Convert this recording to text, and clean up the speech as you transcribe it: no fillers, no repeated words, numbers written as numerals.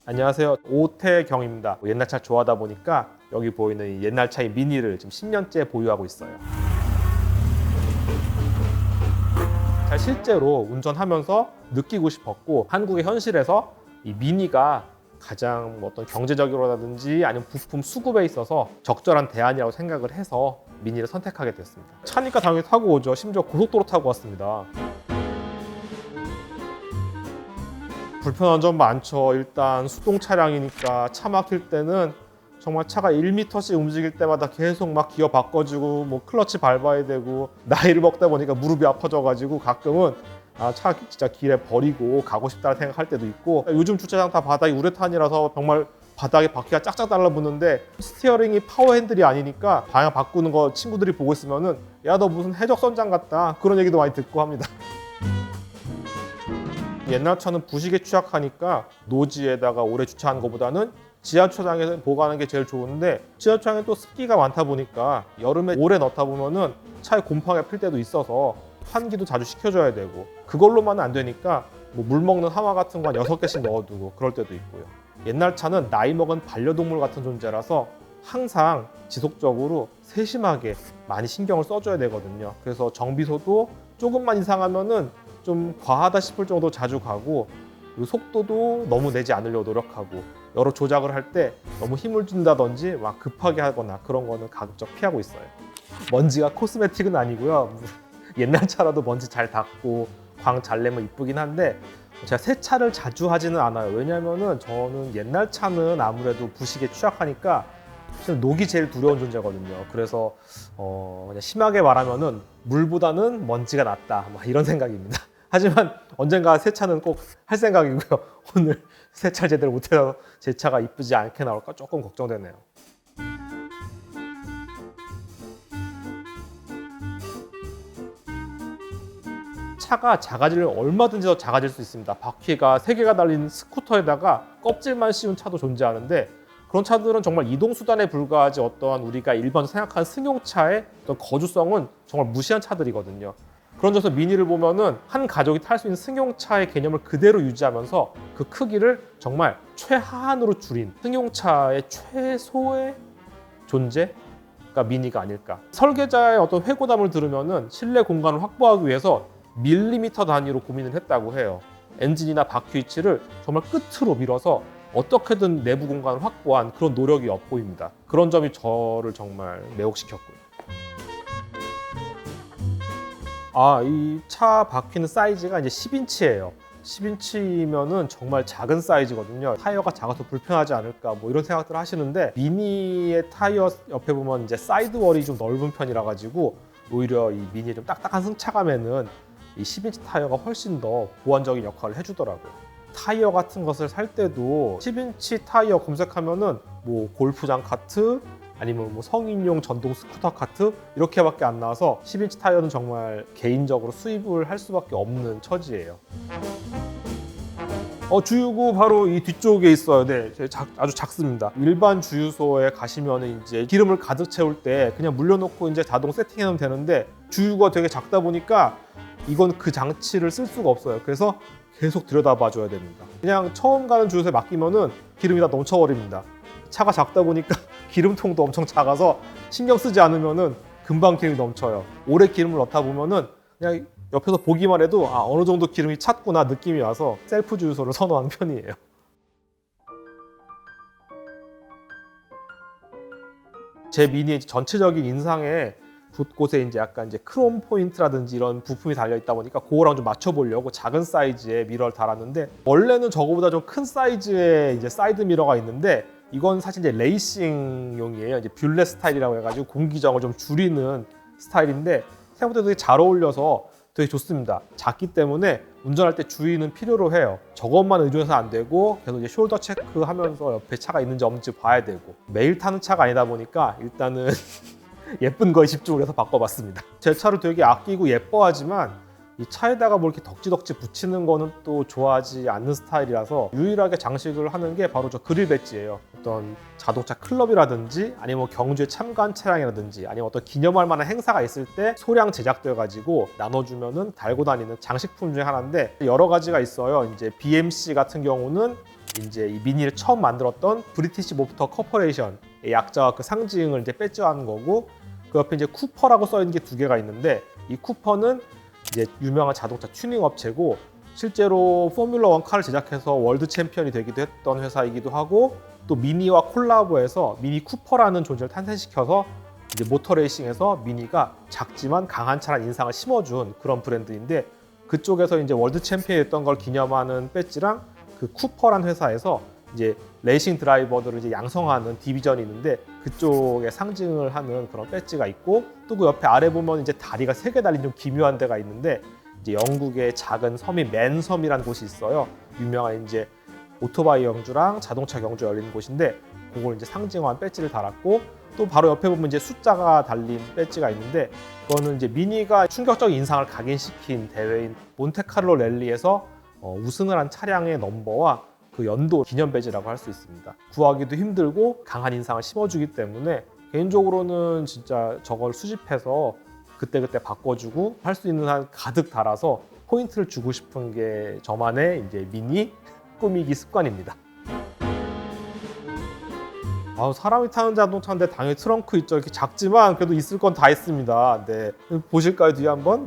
안녕하세요. 오태경입니다. 옛날 차 좋아하다 보니까 여기 보이는 이 옛날 차인 미니를 지금 10년째 보유하고 있어요. 자, 실제로 운전하면서 느끼고 싶었고 한국의 현실에서 이 미니가 가장 어떤 경제적으로라든지 아니면 부품 수급에 있어서 적절한 대안이라고 생각을 해서 미니를 선택하게 됐습니다. 차니까 당연히 타고 오죠. 심지어 고속도로 타고 왔습니다. 불편한 점 많죠. 일단 수동 차량이니까 차 막힐 때는 정말 차가 1m씩 움직일 때마다 계속 막 기어 바꿔주고 뭐 클러치 밟아야 되고, 나이를 먹다 보니까 무릎이 아파져가지고 가끔은 차 진짜 길에 버리고 가고 싶다는 생각할 때도 있고, 요즘 주차장 다 바닥이 우레탄이라서 정말 바닥에 바퀴가 짝짝 달라붙는데 스티어링이 파워 핸들이 아니니까 방향 바꾸는 거 친구들이 보고 있으면은 야, 너 무슨 해적선장 같다, 그런 얘기도 많이 듣고 합니다. 옛날 차는 부식에 취약하니까 노지에다가 오래 주차하는 것보다는 지하주차장에서 보관하는 게 제일 좋은데, 지하주차장에 또 습기가 많다 보니까 여름에 오래 넣다 보면은 차에 곰팡이가 필 때도 있어서 환기도 자주 시켜줘야 되고, 그걸로만은 안 되니까 뭐 물 먹는 하마 같은 거 한 6개씩 넣어두고 그럴 때도 있고요. 옛날 차는 나이 먹은 반려동물 같은 존재라서 항상 지속적으로 세심하게 많이 신경을 써줘야 되거든요. 그래서 정비소도 조금만 이상하면은 좀 과하다 싶을 정도 자주 가고, 그리고 속도도 너무 내지 않으려고 노력하고, 여러 조작을 할 때 너무 힘을 준다든지 막 급하게 하거나 그런 거는 가급적 피하고 있어요. 먼지가 코스메틱은 아니고요. 옛날 차라도 먼지 잘 닦고 광 잘 내면 이쁘긴 한데, 제가 새 차를 자주 하지는 않아요. 왜냐면은 저는 옛날 차는 아무래도 부식에 취약하니까 녹이 제일 두려운 존재거든요. 그래서 그냥 심하게 말하면은 물보다는 먼지가 낫다, 막 이런 생각입니다. 하지만 언젠가 새 차는 꼭 할 생각이고요. 오늘 새 차 제대로 못해서 제 차가 이쁘지 않게 나올까 조금 걱정되네요. 차가 작아지려면 얼마든지 더 작아질 수 있습니다. 바퀴가 3개가 달린 스쿠터에다가 껍질만 씌운 차도 존재하는데, 그런 차들은 정말 이동수단에 불과하지 어떠한 우리가 일반적으로 생각하는 승용차의 어떤 거주성은 정말 무시한 차들이거든요. 그런 점에서 미니를 보면은 한 가족이 탈 수 있는 승용차의 개념을 그대로 유지하면서 그 크기를 정말 최하한으로 줄인 승용차의 최소의 존재가 미니가 아닐까. 설계자의 어떤 회고담을 들으면은 실내 공간을 확보하기 위해서 밀리미터 단위로 고민을 했다고 해요. 엔진이나 바퀴 위치를 정말 끝으로 밀어서 어떻게든 내부 공간을 확보한 그런 노력이 엿보입니다. 그런 점이 저를 정말 매혹시켰고요. 이 차 바퀴는 사이즈가 이제 10인치예요. 10인치면은 정말 작은 사이즈거든요. 타이어가 작아서 불편하지 않을까 뭐 이런 생각들 하시는데, 미니의 타이어 옆에 보면 이제 사이드월이 좀 넓은 편이라 가지고 오히려 이 미니의 좀 딱딱한 승차감에는 이 10인치 타이어가 훨씬 더 보완적인 역할을 해주더라고요. 타이어 같은 것을 살 때도 10인치 타이어 검색하면은 뭐 골프장 카트 아니면 뭐 성인용 전동 스쿠터 카트 이렇게밖에 안 나와서 10인치 타이어는 정말 개인적으로 수입을 할 수밖에 없는 처지예요. 주유구 바로 이 뒤쪽에 있어요. 네, 아주 작습니다. 일반 주유소에 가시면 이제 기름을 가득 채울 때 그냥 물려놓고 이제 자동 세팅해 놓으면 되는데, 주유구가 되게 작다 보니까 이건 그 장치를 쓸 수가 없어요. 그래서 계속 들여다봐 줘야 됩니다. 그냥 처음 가는 주유소에 맡기면은 기름이 다 넘쳐버립니다. 차가 작다 보니까 기름통도 엄청 작아서 신경 쓰지 않으면은 금방 기름이 넘쳐요. 오래 기름을 넣다 보면은 그냥 옆에서 보기만 해도 어느 정도 기름이 찼구나 느낌이 와서 셀프 주유소를 선호하는 편이에요. 제 미니의 전체적인 인상에 곳곳에 이제 약간 이제 크롬 포인트라든지 이런 부품이 달려 있다 보니까 그거랑 좀 맞춰보려고 작은 사이즈의 미러를 달았는데, 원래는 저거보다 좀 큰 사이즈의 이제 사이드 미러가 있는데, 이건 사실 이제 레이싱용이에요. 이제 뷰레 스타일이라고 해가지고 공기정을 좀 줄이는 스타일인데 생각보다 되게 잘 어울려서 되게 좋습니다. 작기 때문에 운전할 때 주의는 필요로 해요. 저것만 의존해서 안 되고 계속 이제 숄더 체크하면서 옆에 차가 있는지 없는지 봐야 되고, 매일 타는 차가 아니다 보니까 일단은 예쁜 거에 집중을 해서 바꿔봤습니다. 제 차를 되게 아끼고 예뻐하지만 이 차에다가 뭐 이렇게 덕지덕지 붙이는 거는 또 좋아하지 않는 스타일이라서 유일하게 장식을 하는 게 바로 저 그릴 배지예요. 어떤 자동차 클럽이라든지 아니면 뭐 경주에 참가한 차량이라든지 아니면 어떤 기념할 만한 행사가 있을 때 소량 제작돼 가지고 나눠주면은 달고 다니는 장식품 중에 하나인데, 여러 가지가 있어요. 이제 BMC 같은 경우는 이제 이 미니를 처음 만들었던 브리티시 모터 코퍼레이션의 약자와 그 상징을 이제 배지화하는 거고, 그 옆에 이제 쿠퍼라고 써 있는 게 두 개가 있는데, 이 쿠퍼는 이제 유명한 자동차 튜닝 업체고, 실제로 포뮬러 1 카를 제작해서 월드 챔피언이 되기도 했던 회사이기도 하고, 또 미니와 콜라보해서 미니 쿠퍼라는 존재를 탄생시켜서 이제 모터 레이싱에서 미니가 작지만 강한 차라는 인상을 심어준 그런 브랜드인데, 그쪽에서 이제 월드 챔피언이 됐던 걸 기념하는 배지랑 그 쿠퍼라는 회사에서 이제 레이싱 드라이버들을 이제 양성하는 디비전이 있는데, 그쪽에 상징을 하는 그런 배지가 있고, 또 그 옆에 아래 보면 이제 다리가 3개 달린 좀 기묘한 데가 있는데, 이제 영국의 작은 섬이 맨섬이라는 곳이 있어요. 유명한 이제 오토바이 경주랑 자동차 경주 열리는 곳인데, 그걸 이제 상징화한 배지를 달았고, 또 바로 옆에 보면 이제 숫자가 달린 배지가 있는데, 그거는 이제 미니가 충격적인 인상을 각인시킨 대회인 몬테카를로 랠리에서 우승을 한 차량의 넘버와 그 연도 기념 배지라고 할 수 있습니다. 구하기도 힘들고 강한 인상을 심어주기 때문에 개인적으로는 진짜 저걸 수집해서 그때그때 바꿔주고 할 수 있는 한 가득 달아서 포인트를 주고 싶은 게 저만의 이제 미니 꾸미기 습관입니다. 사람이 타는 자동차인데 당연히 트렁크 있죠. 이렇게 작지만 그래도 있을 건 다 있습니다. 네, 보실까요? 뒤에 한번?